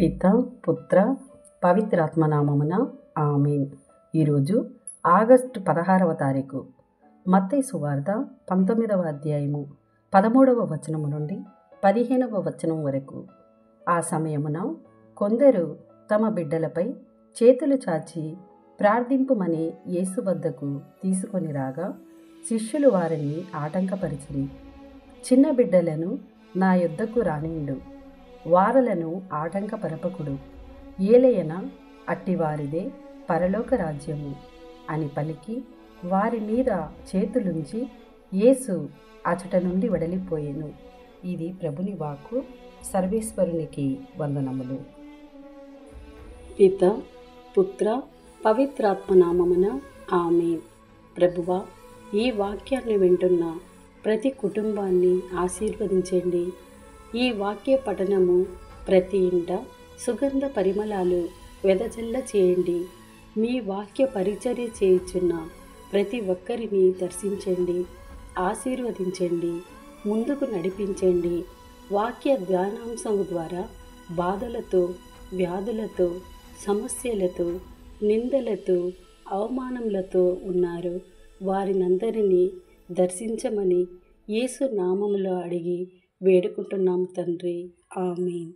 పిత పుత్ర పవిత్రాత్మ నామమున ఆమేన్. ఈరోజు ఆగస్టు 16వ తారీఖు. మత్తయి సువార్త 19వ అధ్యాయము 13వ వచనము నుండి 15వ వచనం వరకు. ఆ సమయమున కొందరు తమ బిడ్డలపై చేతులు చాచి ప్రార్థింపుమని యేసు వద్దకు తీసుకొని రాగా శిష్యులు వారిని ఆటంకపరిచిరి. చిన్న బిడ్డలను నా యొద్దకు రానిండు, వారలను ఆటంకపరపకుడు, ఏలయన అట్టివారిదే పరలోక రాజ్యము అని పలికి వారి మీద చేతులుంచి యేసు అచట నుండి వెడలిపోయెను. ఇది ప్రభుని వాక్కు. సర్వేశ్వరునికి వందనములు. పిత పుత్ర పవిత్రాత్మ నామమున ఆమేన్. ప్రభువా, ఈ వాక్యాన్ని వింటున్న ప్రతి కుటుంబాన్ని ఆశీర్వదించండి. ఈ వాక్య పఠనము ప్రతి ఇంట సుగంధ పరిమళాలు వెదజల్ల చేయండి. మీ వాక్య పరిచర్య చేయుచున్న ప్రతి ఒక్కరిని దర్శించండి, ఆశీర్వదించండి, ముందుకు నడిపించండి. వాక్య ధ్యానాంశం ద్వారా బాధలతో, వ్యాధులతో, సమస్యలతో, నిందలతో, అవమానములతో ఉన్నారు. వారినందరినీ దర్శించమని యేసు నామములో అడిగి వేడుకుంటున్నాము తండ్రి. ఆమేన్.